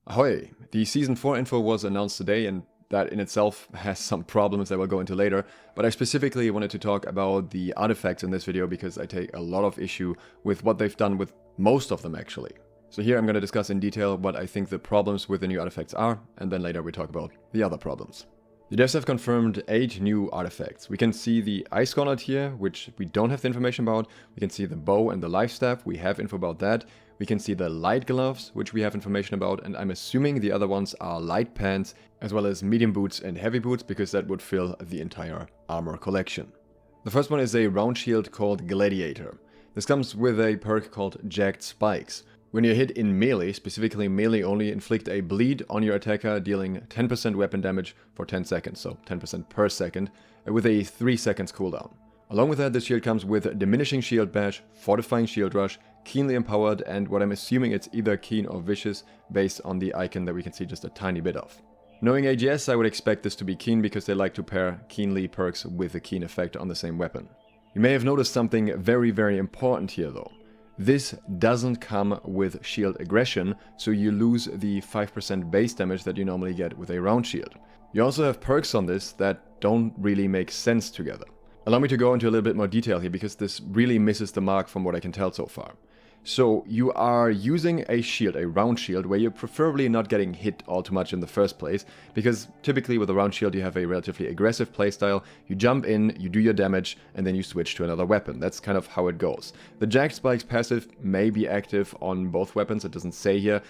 Ahoy! The Season 4 info was announced today, and that in itself has some problems that we'll go into later, but I specifically wanted to talk about the artifacts in this video because I take a lot of issue with what they've done with most of them actually. So here I'm going to discuss in detail what I think the problems with the new artifacts are, and then later we talk about the other problems. The devs have confirmed 8 new artifacts. We can see the Ice Gauntlet here, which we don't have the information about. We can see the bow and the life staff, we have info about that. We can see the light gloves, which we have information about, and I'm assuming the other ones are light pants, as well as medium boots and heavy boots, because that would fill the entire armor collection. The first one is a round shield called Gladiator. This comes with a perk called Jagged Spikes. When you're hit in melee, specifically melee only, inflict a bleed on your attacker, dealing 10% weapon damage for 10 seconds, so 10% per second, with a 3 seconds cooldown. Along with that, this shield comes with Diminishing Shield Bash, Fortifying Shield Rush, Keenly Empowered, and what I'm assuming it's either Keen or Vicious, based on the icon that we can see just a tiny bit of. Knowing AGS, I would expect this to be Keen because they like to pair Keenly perks with a Keen effect on the same weapon. You may have noticed something very important here though. This doesn't come with shield aggression, so you lose the 5% base damage that you normally get with a round shield. You also have perks on this that don't really make sense together. Allow me to go into a little bit more detail here because this really misses the mark from what I can tell so far. So you are using a shield, a round shield, where you're preferably not getting hit all too much in the first place, because typically with a round shield you have a relatively aggressive playstyle, you jump in, you do your damage, and then you switch to another weapon. That's kind of how it goes. The Jagged Spikes passive may be active on both weapons, it doesn't say here,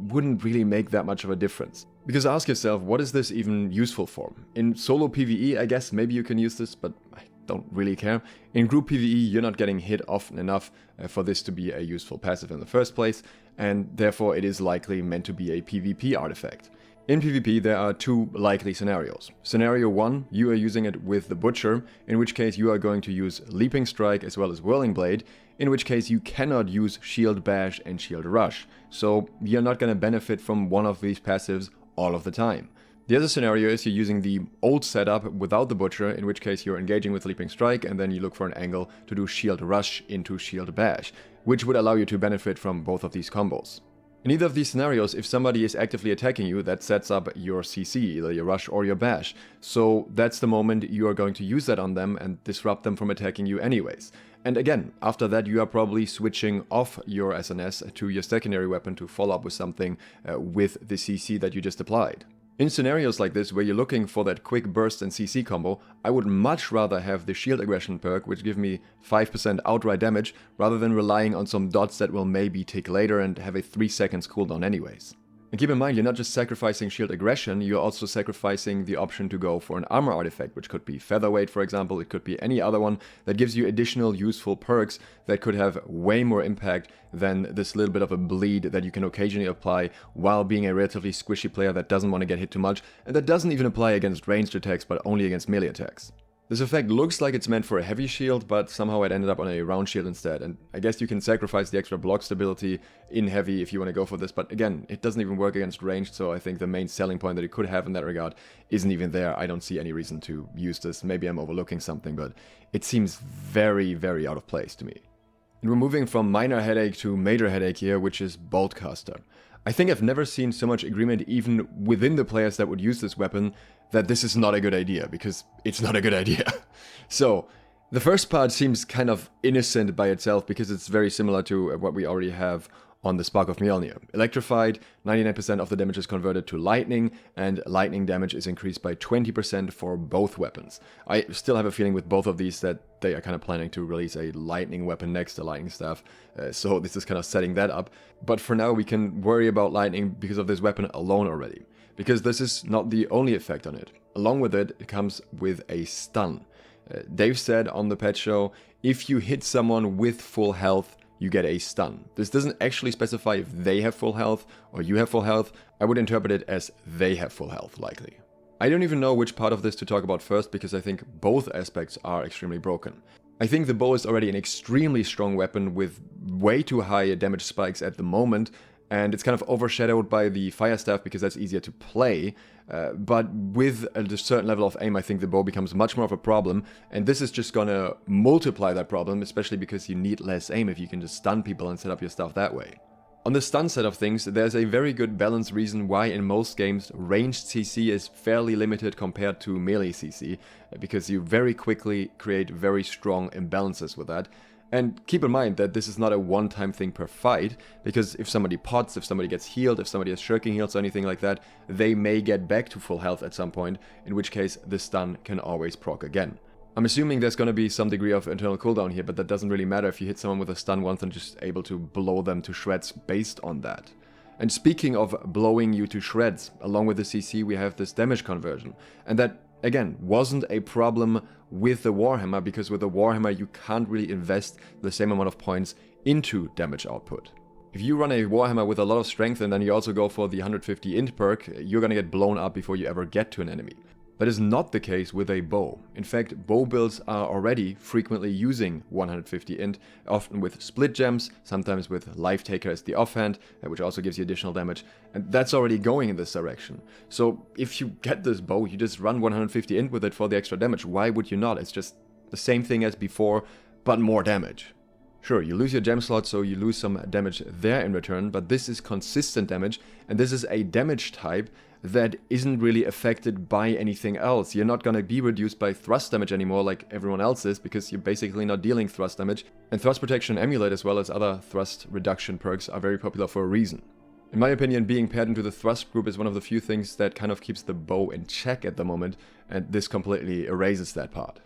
wouldn't really make that much of a difference. Because ask yourself, what is this even useful for? In solo PvE, I guess maybe you can use this, but I don't really care. In group PvE, you're not getting hit often enough for this to be a useful passive in the first place, and therefore it is likely meant to be a PvP artifact. In PvP, there are 2 likely scenarios. Scenario 1, you are using it with the Butcher, in which case you are going to use Leaping Strike as well as Whirling Blade, in which case you cannot use Shield Bash and Shield Rush, so you're not going to benefit from one of these passives all of the time. The other scenario is you're using the old setup without the Butcher, in which case you're engaging with Leaping Strike and then you look for an angle to do Shield Rush into Shield Bash, which would allow you to benefit from both of these combos. In either of these scenarios, if somebody is actively attacking you, that sets up your CC, either your Rush or your Bash. So that's the moment you are going to use that on them and disrupt them from attacking you anyways. And again, after that you are probably switching off your SNS to your secondary weapon to follow up with something with the CC that you just applied. In scenarios like this, where you're looking for that quick burst and CC combo, I would much rather have the shield aggression perk, which give me 5% outright damage, rather than relying on some dots that will maybe tick later and have a 3 seconds cooldown anyways. And keep in mind, you're not just sacrificing shield aggression, you're also sacrificing the option to go for an armor artifact, which could be Featherweight for example, it could be any other one that gives you additional useful perks that could have way more impact than this little bit of a bleed that you can occasionally apply while being a relatively squishy player that doesn't want to get hit too much, and that doesn't even apply against ranged attacks but only against melee attacks. This effect looks like it's meant for a heavy shield, but somehow it ended up on a round shield instead, and I guess you can sacrifice the extra block stability in heavy if you want to go for this, but again, it doesn't even work against ranged, so I think the main selling point that it could have in that regard isn't even there. I don't see any reason to use this. Maybe I'm overlooking something, but it seems very out of place to me. And we're moving from minor headache to major headache here, which is Boltcaster. I think I've never seen so much agreement even within the players that would use this weapon that this is not a good idea, because it's not a good idea. So, the first part seems kind of innocent by itself because it's very similar to what we already have on the Spark of Mjolnir. Electrified, 99% of the damage is converted to lightning, and lightning damage is increased by 20% for both weapons. I still have a feeling with both of these that they are kind of planning to release a lightning weapon next to lightning staff, so this is kind of setting that up. But for now we can worry about lightning because of this weapon alone already, because this is not the only effect on it. Along with it, it comes with a stun. Dave said on the patch show, if you hit someone with full health, you get a stun. This doesn't actually specify if they have full health or you have full health. I would interpret it as they have full health, likely. I don't even know which part of this to talk about first because I think both aspects are extremely broken. I think the bow is already an extremely strong weapon with way too high damage spikes at the moment, and it's kind of overshadowed by the fire staff because that's easier to play, but with a certain level of aim I think the bow becomes much more of a problem, and this is just gonna multiply that problem, especially because you need less aim if you can just stun people and set up your stuff that way. On the stun side of things, there's a very good balanced reason why in most games ranged CC is fairly limited compared to melee CC, because you very quickly create very strong imbalances with that. And keep in mind that this is not a one-time thing per fight, because if somebody pots, if somebody gets healed, if somebody has shirking heals or anything like that, they may get back to full health at some point, in which case the stun can always proc again. I'm assuming there's going to be some degree of internal cooldown here, but that doesn't really matter if you hit someone with a stun once and just able to blow them to shreds based on that. And speaking of blowing you to shreds, along with the CC we have this damage conversion. And that, again, wasn't a problem with the Warhammer, because with the Warhammer you can't really invest the same amount of points into damage output. If you run a Warhammer with a lot of strength and then you also go for the 150 int perk, you're gonna get blown up before you ever get to an enemy. That is not the case with a bow. In fact, bow builds are already frequently using 150 int, often with split gems, sometimes with Life Taker as the offhand, which also gives you additional damage, and that's already going in this direction. So if you get this bow, you just run 150 int with it for the extra damage. Why would you not? It's just the same thing as before, but more damage. Sure, you lose your gem slot, so you lose some damage there in return, but this is consistent damage, and this is a damage type that isn't really affected by anything else. You're not gonna be reduced by thrust damage anymore like everyone else is, because you're basically not dealing thrust damage, and thrust protection amulet as well as other thrust reduction perks are very popular for a reason. In my opinion, being paired into the thrust group is one of the few things that kind of keeps the bow in check at the moment, and this completely erases that part.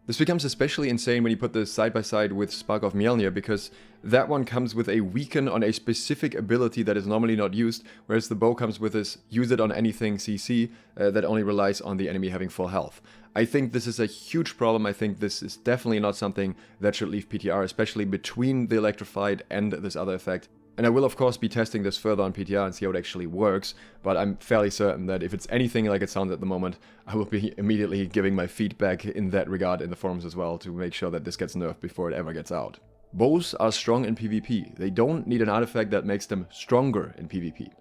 This becomes especially insane when you put this side by side with Spark of Mjolnir, because that one comes with a weaken on a specific ability that is normally not used, whereas the bow comes with this use it on anything CC that only relies on the enemy having full health. I think this is a huge problem. I think this is definitely not something that should leave PTR, especially between the Electrified and this other effect. And I will of course be testing this further on PTR and see how it actually works, but I'm fairly certain that if it's anything like it sounds at the moment, I will be immediately giving my feedback in that regard in the forums as well to make sure that this gets nerfed before it ever gets out. Bows are strong in PvP. They don't need an artifact that makes them stronger in PvP.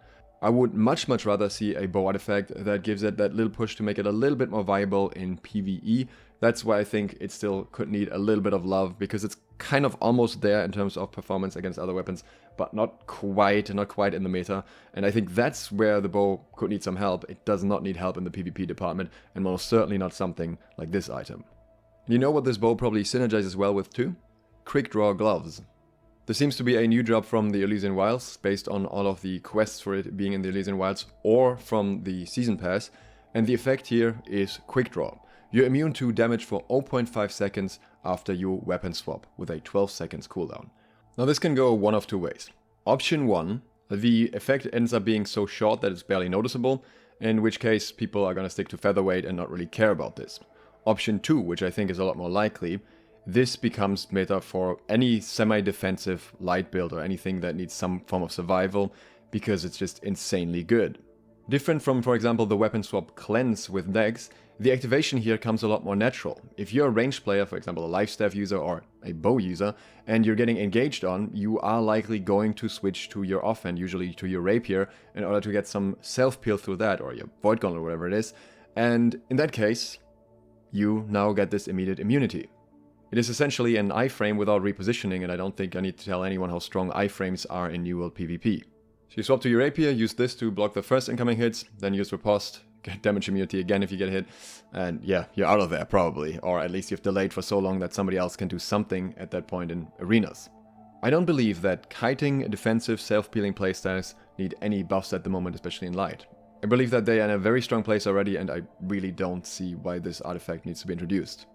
I would much rather see a bow artifact that gives it that little push to make it a little bit more viable in PvE. That's why I think it still could need a little bit of love, because it's kind of almost there in terms of performance against other weapons, but not quite in the meta. And I think that's where the bow could need some help. It does not need help in the PvP department, and most certainly not something like this item. You know what this bow probably synergizes well with too? Quickdraw gloves. There seems to be a new drop from the Elysian Wilds, based on all of the quests for it being in the Elysian Wilds, or from the Season Pass, and the effect here is Quickdraw. You're immune to damage for 0.5 seconds after you weapon swap, with a 12 seconds cooldown. Now this can go one of two ways. Option 1, the effect ends up being so short that it's barely noticeable, in which case people are gonna stick to featherweight and not really care about this. Option 2, which I think is a lot more likely, this becomes meta for any semi-defensive light build or anything that needs some form of survival, because it's just insanely good. Different from, for example, the weapon swap cleanse with Dex, the activation here comes a lot more natural. If you're a ranged player, for example a life staff user or a bow user, and you're getting engaged on, you are likely going to switch to your offhand, usually to your rapier, in order to get some self-peel through that, or your void gauntlet or whatever it is, and in that case, you now get this immediate immunity. It is essentially an iframe without repositioning, and I don't think I need to tell anyone how strong iframes are in New World PvP. So you swap to your rapier, use this to block the first incoming hits, then use riposte, get damage immunity again if you get hit, and yeah, you're out of there probably, or at least you've delayed for so long that somebody else can do something at that point in arenas. I don't believe that kiting defensive self-peeling playstyles need any buffs at the moment, especially in light. I believe that they are in a very strong place already, and I really don't see why this artifact needs to be introduced.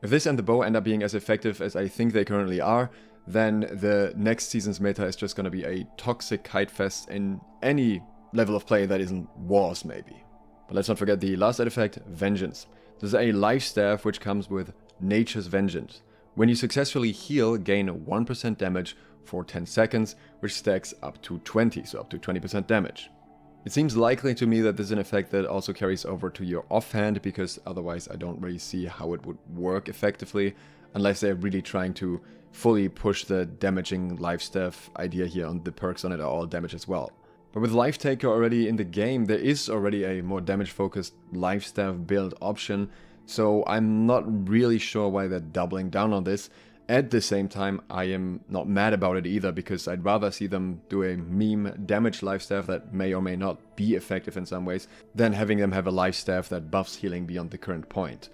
If this and the bow end up being as effective as I think they currently are, then the next season's meta is just going to be a toxic kite fest in any level of play that isn't Wars maybe. But let's not forget the last side effect, Vengeance. This is a life staff which comes with Nature's Vengeance. When you successfully heal, gain 1% damage for 10 seconds, which stacks up to 20, so up to 20% damage. It seems likely to me that this is an effect that also carries over to your offhand, because otherwise I don't really see how it would work effectively, unless they're really trying to fully push the damaging life staff idea here, on the perks on it are all damage as well. But with Life Taker already in the game, there is already a more damage focused life staff build option, so I'm not really sure why they're doubling down on this. At the same time, I am not mad about it either, because I'd rather see them do a meme damage life staff that may or may not be effective in some ways, than having them have a life staff that buffs healing beyond the current point.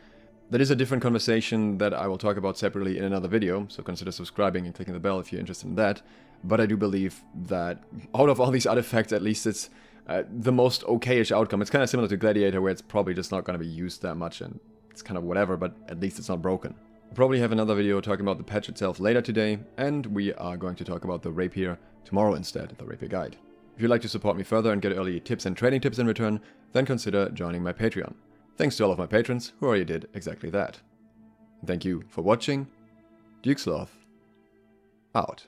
That is a different conversation that I will talk about separately in another video, so consider subscribing and clicking the bell if you're interested in that. But I do believe that out of all these artifacts, at least it's the most okayish outcome. It's kind of similar to Gladiator, where it's probably just not going to be used that much, and it's kind of whatever, but at least it's not broken. I'll probably have another video talking about the patch itself later today, and we are going to talk about the rapier tomorrow instead, the rapier guide. If you'd like to support me further and get early tips and trading tips in return, then consider joining my Patreon. Thanks to all of my patrons who already did exactly that. Thank you for watching. Sloth out.